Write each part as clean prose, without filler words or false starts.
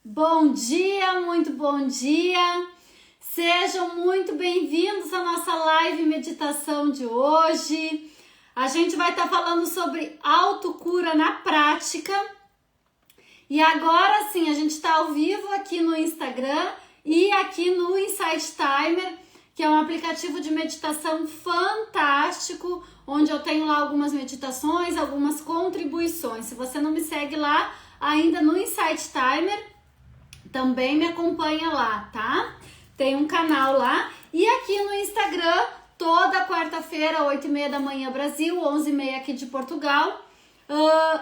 Bom dia, muito bom dia! Sejam muito bem-vindos à nossa live meditação de hoje. A gente vai estar falando sobre autocura na prática. E agora sim, a gente está ao vivo aqui no Instagram e aqui no Insight Timer, que é um aplicativo de meditação fantástico, onde eu tenho lá algumas meditações, algumas contribuições. Se você não me segue lá ainda no Insight Timer, também me acompanha lá, tá? Tem um canal lá. E aqui no Instagram, toda quarta-feira, 8h30 da manhã, Brasil, 11h30 aqui de Portugal,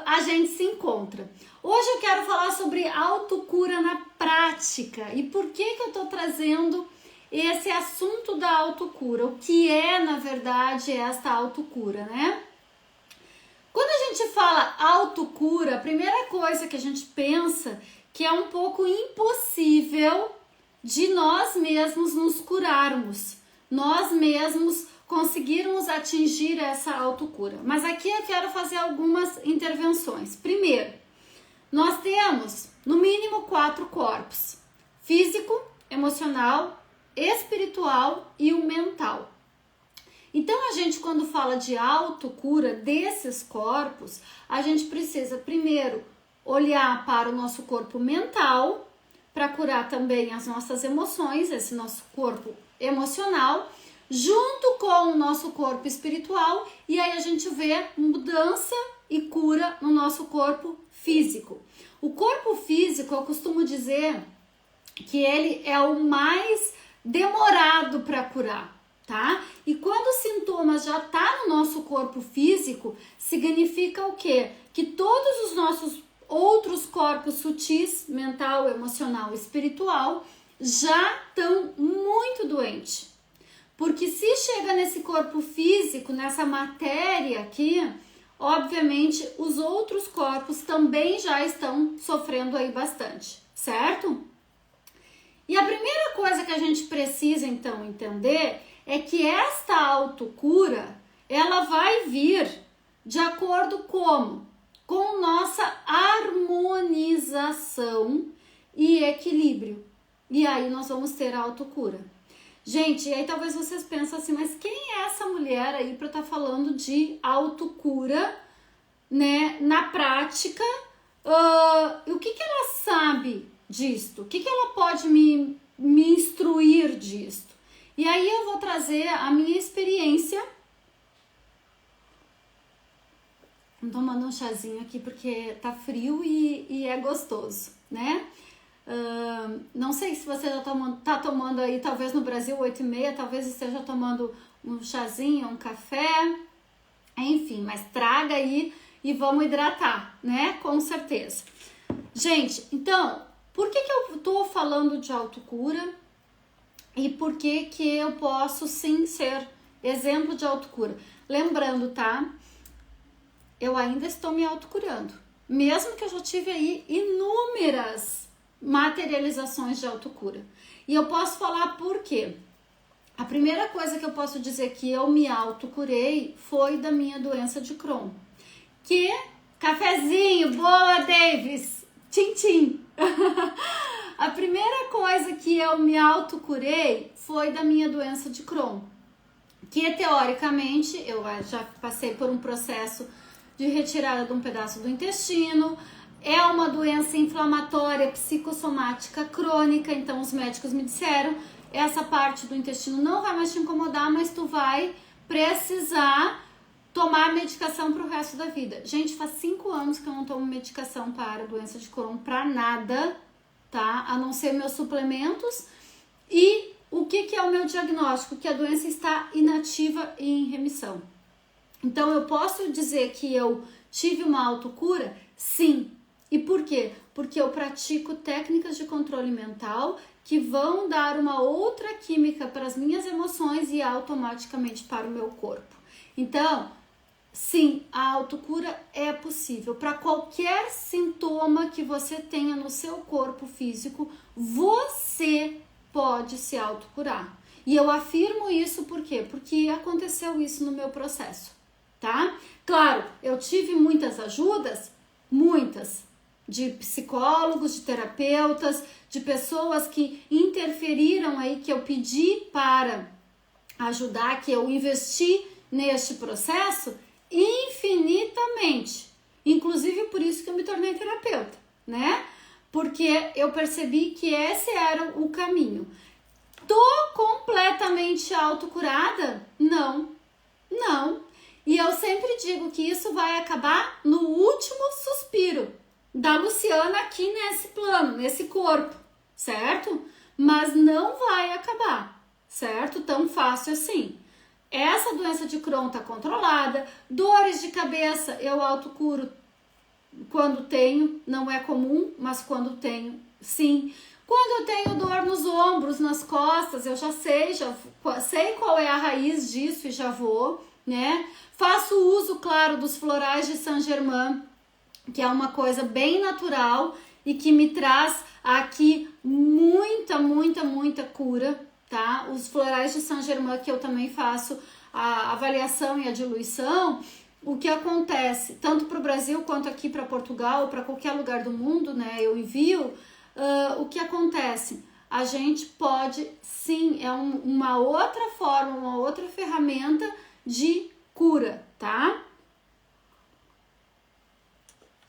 a gente se encontra. Hoje eu quero falar sobre autocura na prática. E por que eu tô trazendo esse assunto da autocura? O que é, na verdade, esta autocura, né? Quando a gente fala autocura, a primeira coisa que a gente pensa que é um pouco impossível de nós mesmos nos curarmos, nós mesmos conseguirmos atingir essa autocura. Mas aqui eu quero fazer algumas intervenções. Primeiro, nós temos no mínimo 4 corpos: físico, emocional, espiritual e o mental. Então a gente, quando fala de autocura desses corpos, a gente precisa primeiro olhar para o nosso corpo mental, para curar também as nossas emoções, esse nosso corpo emocional, junto com o nosso corpo espiritual, e aí a gente vê mudança e cura no nosso corpo físico. O corpo físico, eu costumo dizer que ele é o mais demorado para curar, tá? E quando o sintoma já tá no nosso corpo físico, significa o quê? Que todos os nossos outros corpos sutis, mental, emocional, espiritual, já estão muito doentes. Porque se chega nesse corpo físico, nessa matéria aqui, obviamente os outros corpos também já estão sofrendo aí bastante, certo? E a primeira coisa que a gente precisa então entender é que esta autocura, ela vai vir de acordo com nossa harmonização e equilíbrio. E aí nós vamos ter a autocura. Gente, aí talvez vocês pensem assim, mas quem é essa mulher aí para estar falando de autocura, né, na prática? O que ela sabe disto? O que ela pode me instruir disto? E aí eu vou trazer a minha experiência. Tô tomando um chazinho aqui porque tá frio e é gostoso, né? Não sei se você já tá tomando aí, talvez no Brasil 8h30, talvez esteja tomando um chazinho, um café, enfim, mas traga aí e vamos hidratar, né? Com certeza. Gente, então, por que eu tô falando de autocura e por que eu posso sim ser exemplo de autocura? Lembrando, tá? Eu ainda estou me autocurando, mesmo que eu já tive aí inúmeras materializações de autocura. E eu posso falar por quê. A primeira coisa que eu posso dizer que eu me autocurei foi da minha doença de Crohn. Que, cafezinho, boa, Davis, tchim, tchim. A primeira coisa que eu me autocurei foi da minha doença de Crohn. Que, teoricamente, eu já passei por um processo de retirada de um pedaço do intestino, é uma doença inflamatória psicossomática crônica, então os médicos me disseram, essa parte do intestino não vai mais te incomodar, mas tu vai precisar tomar medicação pro resto da vida. Gente, faz 5 anos que eu não tomo medicação para doença de Crohn, pra nada, tá? A não ser meus suplementos. E o que é o meu diagnóstico? Que a doença está inativa e em remissão. Então, eu posso dizer que eu tive uma autocura? Sim. E por quê? Porque eu pratico técnicas de controle mental que vão dar uma outra química para as minhas emoções e automaticamente para o meu corpo. Então, sim, a autocura é possível. Para qualquer sintoma que você tenha no seu corpo físico, você pode se autocurar. E eu afirmo isso por quê? Porque aconteceu isso no meu processo. tá? Claro, eu tive muitas ajudas, muitas, de psicólogos, de terapeutas, de pessoas que interferiram aí, que eu pedi para ajudar, que eu investi neste processo infinitamente. Inclusive por isso que eu me tornei terapeuta, né? Porque eu percebi que esse era o caminho. Tô completamente autocurada? Não. E eu sempre digo que isso vai acabar no último suspiro da Luciana aqui nesse plano, nesse corpo, certo? Mas não vai acabar, certo? Tão fácil assim. Essa doença de Crohn tá controlada, dores de cabeça eu autocuro quando tenho, não é comum, mas quando tenho, sim. Quando eu tenho dor nos ombros, nas costas, eu já sei qual é a raiz disso e já vou, né? Faço uso, claro, dos florais de Saint-Germain, que é uma coisa bem natural e que me traz aqui muita cura, tá? Os florais de Saint-Germain, que eu também faço a avaliação e a diluição, o que acontece, tanto para o Brasil quanto aqui para Portugal, para qualquer lugar do mundo, né? Eu envio, o que acontece? A gente pode, sim, é uma outra forma, uma outra ferramenta de cura, tá?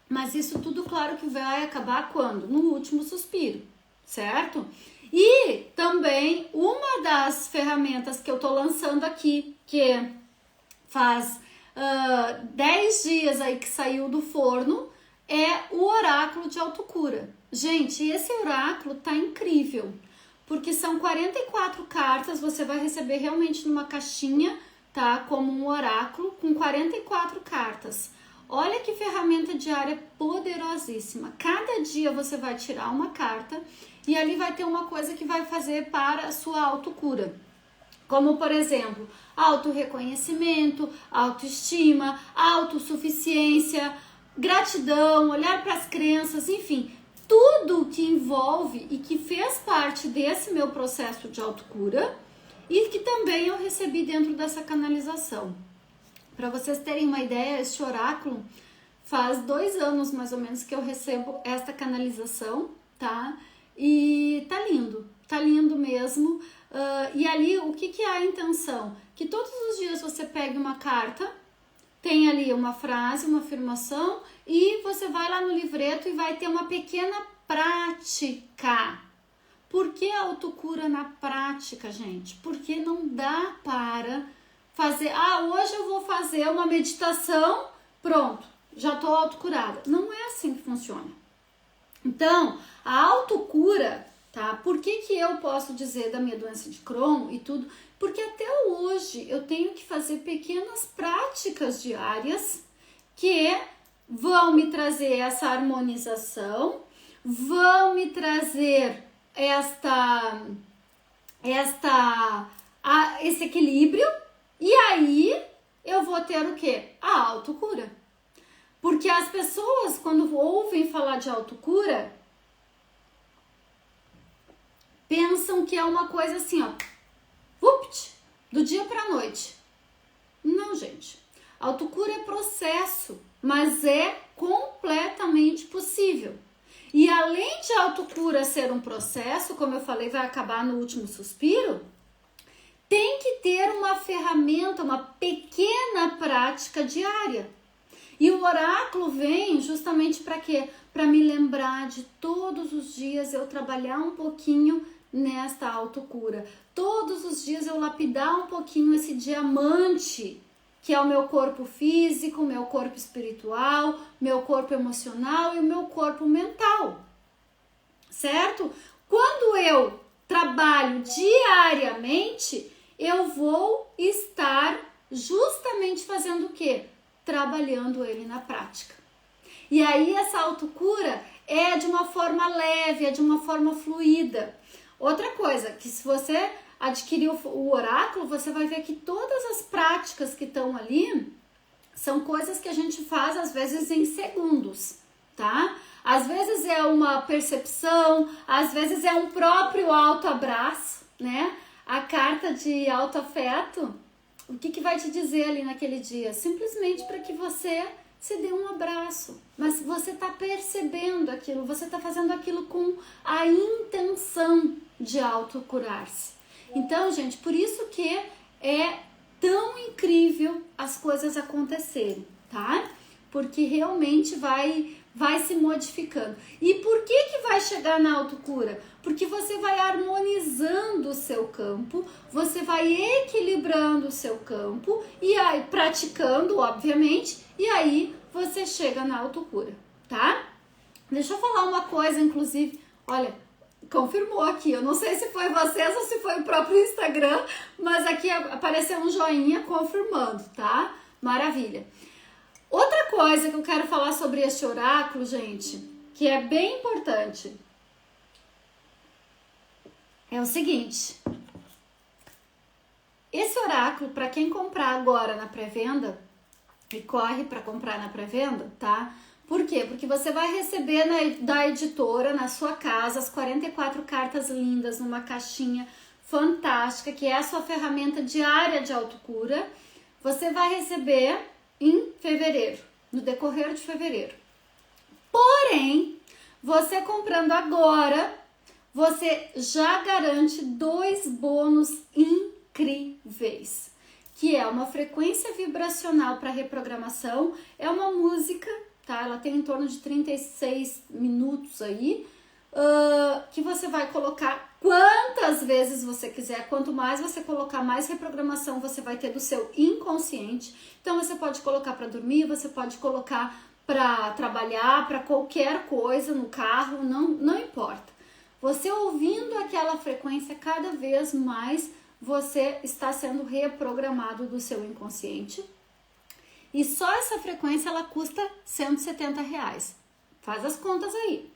Mas isso tudo, claro que vai acabar quando? No último suspiro, certo? E também uma das ferramentas que eu tô lançando aqui, que faz 10 dias aí que saiu do forno, é o oráculo de autocura. Gente, esse oráculo tá incrível, porque são 44 cartas, você vai receber realmente numa caixinha, tá? Como um oráculo com 44 cartas. Olha que ferramenta diária poderosíssima. Cada dia você vai tirar uma carta e ali vai ter uma coisa que vai fazer para a sua autocura. Como, por exemplo, autorreconhecimento, autoestima, autossuficiência, gratidão, olhar para as crenças, enfim, tudo que envolve e que fez parte desse meu processo de autocura e que também eu recebi dentro dessa canalização. Para vocês terem uma ideia, este oráculo faz 2 anos mais ou menos que eu recebo esta canalização, tá? E tá lindo mesmo. E ali, o que é a intenção? Que todos os dias você pegue uma carta, tem ali uma frase, uma afirmação, e você vai lá no livreto e vai ter uma pequena prática. Por que autocura na prática, gente? Porque não dá para fazer, hoje eu vou fazer uma meditação, pronto, já tô autocurada. Não é assim que funciona. Então, a autocura, tá? Por que eu posso dizer da minha doença de Crohn e tudo? Porque até hoje eu tenho que fazer pequenas práticas diárias que vão me trazer essa harmonização, vão me trazer esse equilíbrio, e aí eu vou ter o quê? A autocura. Porque as pessoas, quando ouvem falar de autocura, pensam que é uma coisa assim, ó, do dia pra noite. Não, gente. Autocura é processo, mas é completamente possível. E além de autocura ser um processo, como eu falei, vai acabar no último suspiro, tem que ter uma ferramenta, uma pequena prática diária. E o oráculo vem justamente para quê? Para me lembrar de todos os dias eu trabalhar um pouquinho nesta autocura. Todos os dias eu lapidar um pouquinho esse diamante, que é o meu corpo físico, meu corpo espiritual, meu corpo emocional e o meu corpo mental. Certo? Quando eu trabalho diariamente, eu vou estar justamente fazendo o quê? Trabalhando ele na prática. E aí essa autocura é de uma forma leve, é de uma forma fluida. Outra coisa, que se você adquirir o oráculo, você vai ver que todas as práticas que estão ali são coisas que a gente faz às vezes em segundos, tá? Às vezes é uma percepção, às vezes é um próprio autoabraço, né? A carta de autoafeto O que vai te dizer ali naquele dia? Simplesmente para que você se dê um abraço. Mas você está percebendo aquilo, você está fazendo aquilo com a intenção de autocurar-se. Então, gente, por isso que é tão incrível as coisas acontecerem, tá? Porque realmente vai se modificando. E por que vai chegar na autocura? Porque você vai harmonizando o seu campo, você vai equilibrando o seu campo e aí praticando, obviamente, e aí você chega na autocura, tá? Deixa eu falar uma coisa, inclusive, olha, confirmou aqui, eu não sei se foi vocês ou se foi o próprio Instagram, mas aqui apareceu um joinha confirmando, tá? Maravilha. Outra coisa que eu quero falar sobre este oráculo, gente, que é bem importante, é o seguinte. Esse oráculo, para quem comprar agora na pré-venda, e corre para comprar na pré-venda, tá? Por quê? Porque você vai receber da editora, na sua casa, as 44 cartas lindas numa caixinha fantástica, que é a sua ferramenta diária de autocura. Você vai receber em fevereiro, no decorrer de fevereiro. Porém, você comprando agora, você já garante 2 bônus incríveis, que é uma frequência vibracional para reprogramação, é uma música, tá? Ela tem em torno de 36 minutos aí, que você vai colocar quantas vezes você quiser. Quanto mais você colocar, mais reprogramação você vai ter do seu inconsciente. Então você pode colocar para dormir, você pode colocar para trabalhar, para qualquer coisa, no carro, não importa. Você ouvindo aquela frequência, cada vez mais você está sendo reprogramado do seu inconsciente. E só essa frequência ela custa R$170. Faz as contas aí.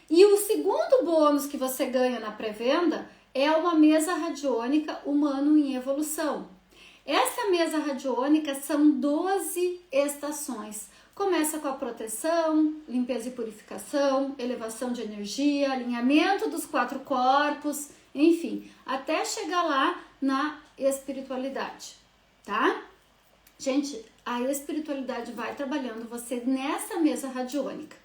E o segundo bônus que você ganha na pré-venda é uma mesa radiônica Humano em Evolução. Essa mesa radiônica são 12 estações. Começa com a proteção, limpeza e purificação, elevação de energia, alinhamento dos 4 corpos, enfim, até chegar lá na espiritualidade, tá? Gente, a espiritualidade vai trabalhando você nessa mesa radiônica.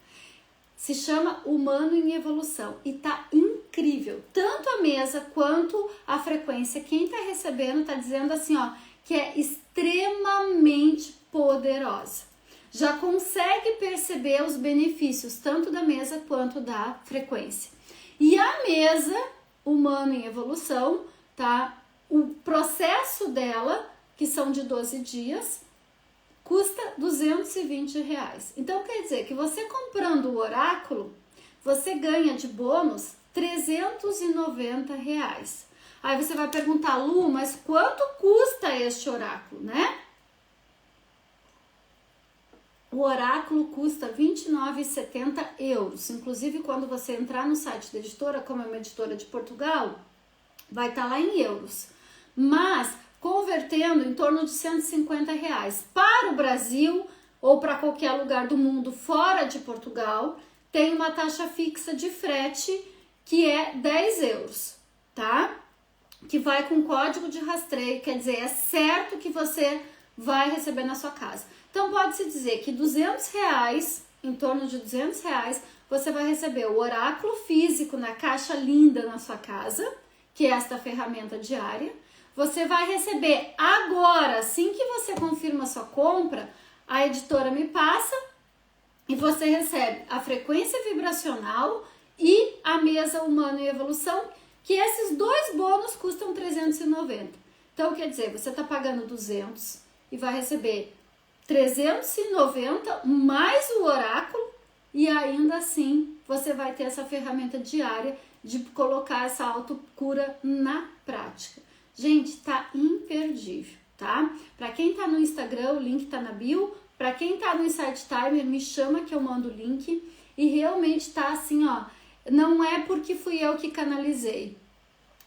Se chama Humano em Evolução e tá incrível. Tanto a mesa quanto a frequência. Quem tá recebendo tá dizendo assim, ó, que é extremamente poderosa. Já consegue perceber os benefícios tanto da mesa quanto da frequência. E a mesa Humano em Evolução, tá? O processo dela, que são de 12 dias, custa R$220. Então, quer dizer que você comprando o oráculo, você ganha de bônus R$390. Aí você vai perguntar, Lu, mas quanto custa este oráculo, né? O oráculo custa €29,70. Inclusive, quando você entrar no site da editora, como é uma editora de Portugal, vai estar lá em euros. Mas convertendo em torno de R$150. Para o Brasil ou para qualquer lugar do mundo fora de Portugal, tem uma taxa fixa de frete que é €10, tá? Que vai com código de rastreio, quer dizer, é certo que você vai receber na sua casa. Então pode-se dizer que R$200, em torno de R$200, você vai receber o oráculo físico na caixa linda na sua casa, que é esta ferramenta diária. Você vai receber agora, assim que você confirma a sua compra, a editora me passa e você recebe a frequência vibracional e a mesa Humano em Evolução, que esses 2 bônus custam R$390. Então, quer dizer, você está pagando 200 e vai receber 390 mais o oráculo e ainda assim você vai ter essa ferramenta diária de colocar essa autocura na prática. Gente, tá imperdível, tá? Para quem tá no Instagram, o link tá na bio. Para quem tá no Insight Timer, me chama que eu mando o link. E realmente tá assim, ó, não é porque fui eu que canalizei,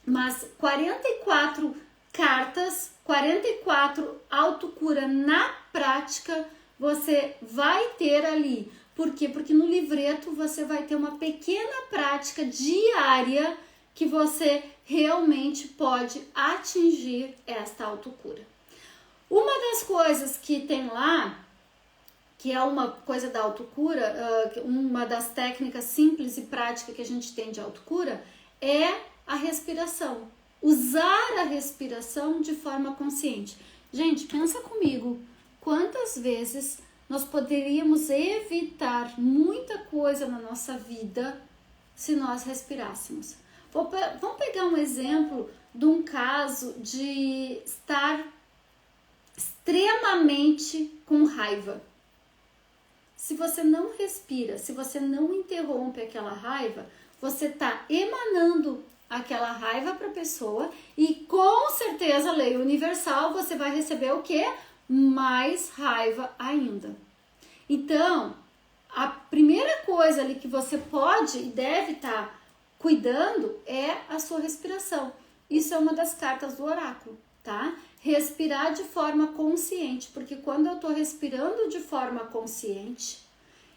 mas 44 cartas, 44 autocura na prática você vai ter ali. Por quê? Porque no livreto você vai ter uma pequena prática diária que você realmente pode atingir esta autocura. das coisas que tem lá, que é uma coisa da autocura, uma das técnicas simples e práticas que a gente tem de autocura, é a respiração. Usar a respiração de forma consciente. Gente, pensa comigo, quantas vezes nós poderíamos evitar muita coisa na nossa vida se nós respirássemos. Vamos pegar um exemplo de um caso de estar extremamente com raiva. Se você não respira, se você não interrompe aquela raiva, você está emanando aquela raiva para a pessoa e com certeza, lei universal, você vai receber o quê? Mais raiva ainda. Então, a primeira coisa ali que você pode e deve estar cuidando é a sua respiração. Isso é uma das cartas do oráculo, tá? Respirar de forma consciente, porque quando eu estou respirando de forma consciente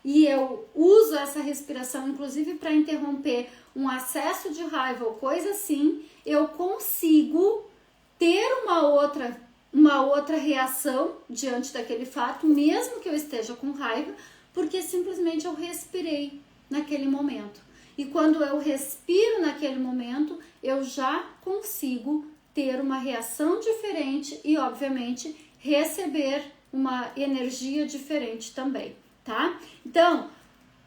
e eu uso essa respiração, inclusive para interromper um acesso de raiva ou coisa assim, eu consigo ter uma outra reação diante daquele fato, mesmo que eu esteja com raiva, porque simplesmente eu respirei naquele momento. E quando eu respiro naquele momento, eu já consigo ter uma reação diferente e, obviamente, receber uma energia diferente também, tá? Então,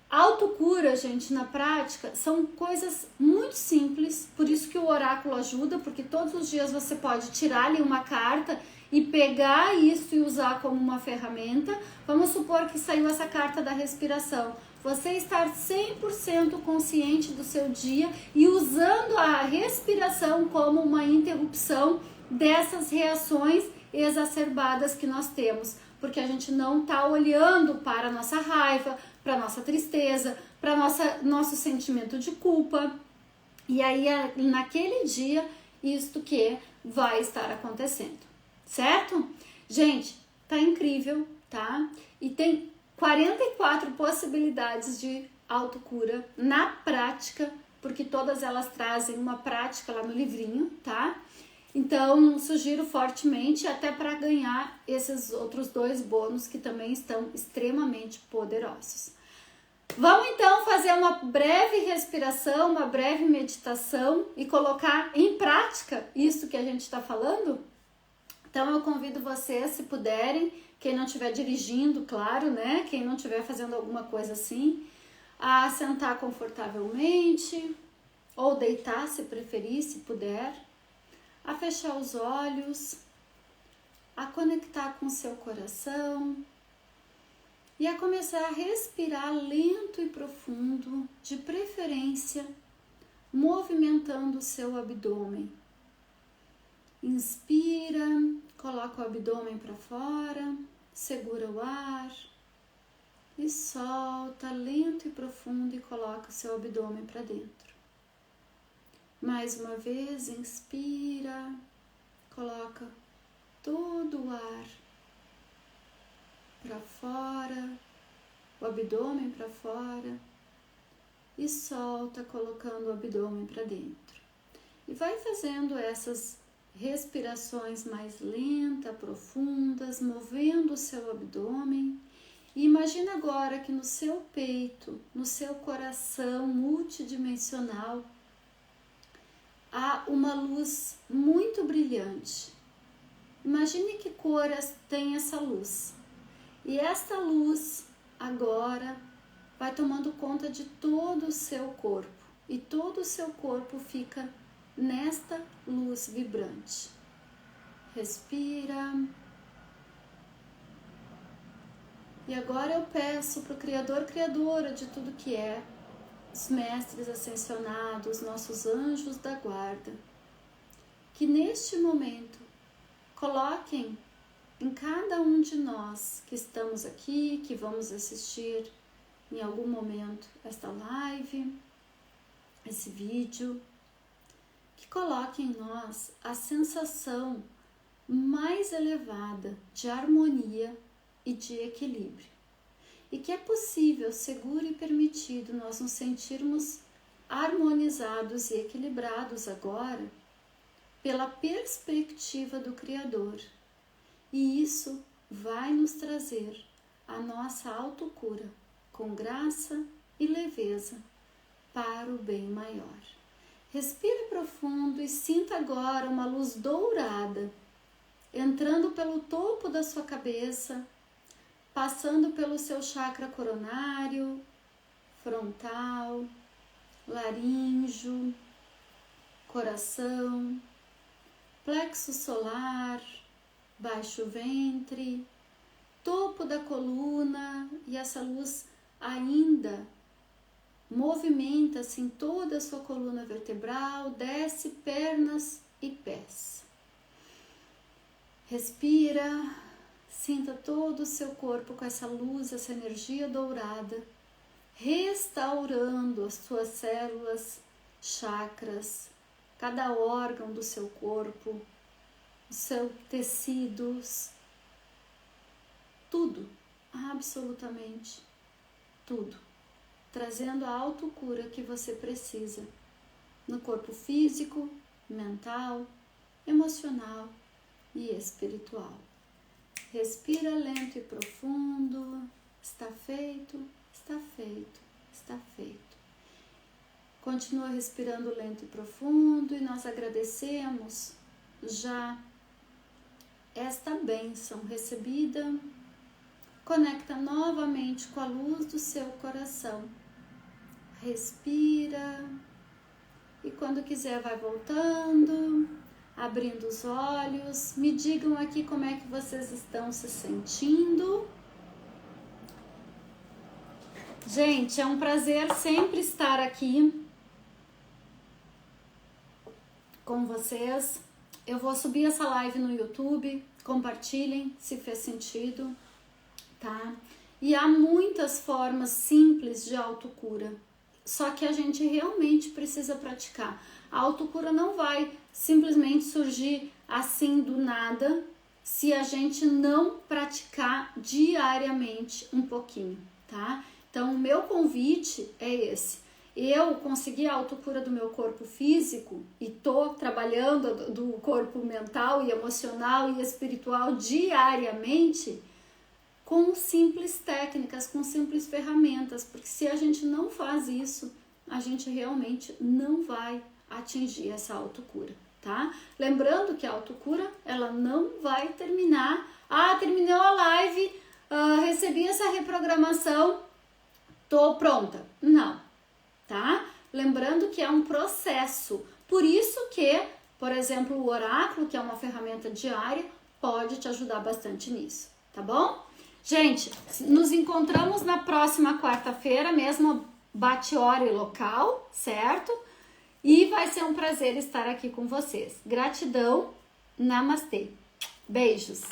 autocura, gente, na prática, são coisas muito simples, por isso que o oráculo ajuda, porque todos os dias você pode tirar ali uma carta e pegar isso e usar como uma ferramenta. Vamos supor que saiu essa carta da respiração. Você estar 100% consciente do seu dia e usando a respiração como uma interrupção dessas reações exacerbadas que nós temos, porque a gente não está olhando para a nossa raiva, para a nossa tristeza, para nosso sentimento de culpa. E aí, naquele dia, isto que vai estar acontecendo, certo? Gente, tá incrível, tá? E tem 44 possibilidades de autocura na prática, porque todas elas trazem uma prática lá no livrinho, tá? Então, sugiro fortemente até para ganhar esses outros 2 bônus que também estão extremamente poderosos. Vamos então fazer uma breve respiração, uma breve meditação e colocar em prática isso que a gente está falando? Então, eu convido vocês, se puderem, quem não estiver dirigindo, claro, né? Quem não estiver fazendo alguma coisa assim, a sentar confortavelmente ou deitar, se preferir, se puder, a fechar os olhos, a conectar com o seu coração e a começar a respirar lento e profundo, de preferência, movimentando o seu abdômen. Inspira, coloca o abdômen para fora, segura o ar e solta lento e profundo e coloca o seu abdômen para dentro. Mais uma vez, inspira, coloca todo o ar para fora, o abdômen para fora e solta colocando o abdômen para dentro. E vai fazendo essas respirações mais lentas, profundas, movendo o seu abdômen. E imagina agora que no seu peito, no seu coração multidimensional, há uma luz muito brilhante. Imagine que cor tem essa luz. E esta luz agora vai tomando conta de todo o seu corpo. E todo o seu corpo fica nesta luz vibrante. Respira. E agora eu peço para o Criador, Criadora de tudo que é, os mestres ascensionados, nossos anjos da guarda, que neste momento coloquem em cada um de nós que estamos aqui, que vamos assistir em algum momento esta live, esse vídeo, que coloquem em nós a sensação mais elevada de harmonia e de equilíbrio. E que é possível, seguro e permitido nós nos sentirmos harmonizados e equilibrados agora pela perspectiva do Criador. E isso vai nos trazer a nossa autocura com graça e leveza para o bem maior. Respire profundo e sinta agora uma luz dourada entrando pelo topo da sua cabeça, passando pelo seu chakra coronário, frontal, laríngeo, coração, plexo solar, baixo ventre, topo da coluna, e essa luz ainda movimenta-se em toda a sua coluna vertebral, desce pernas e pés. Respira, sinta todo o seu corpo com essa luz, essa energia dourada, restaurando as suas células, chakras, cada órgão do seu corpo, os seus tecidos, tudo, absolutamente tudo, trazendo a autocura que você precisa no corpo físico, mental, emocional e espiritual. Respira lento e profundo. Está feito, está feito, está feito. Continua respirando lento e profundo e nós agradecemos já esta bênção recebida. Conecta novamente com a luz do seu coração. Respira e quando quiser vai voltando, abrindo os olhos. Me digam aqui como é que vocês estão se sentindo. Gente, é um prazer sempre estar aqui com vocês. Eu vou subir essa live no YouTube, compartilhem se fez sentido, tá? E há muitas formas simples de autocura, só que a gente realmente precisa praticar. A autocura não vai simplesmente surgir assim do nada se a gente não praticar diariamente um pouquinho, tá? Então, o meu convite é esse. Eu consegui a autocura do meu corpo físico e tô trabalhando do corpo mental e emocional e espiritual diariamente com simples técnicas, com simples ferramentas, porque se a gente não faz isso, a gente realmente não vai atingir essa autocura, tá? Lembrando que a autocura, ela não vai terminar. Terminou a live, recebi essa reprogramação, tô pronta. Não, tá? Lembrando que é um processo. Por isso que, por exemplo, o oráculo, que é uma ferramenta diária, pode te ajudar bastante nisso, tá bom? Gente, nos encontramos na próxima quarta-feira, mesmo bate-hora e local, certo? E vai ser um prazer estar aqui com vocês. Gratidão, namastê. Beijos.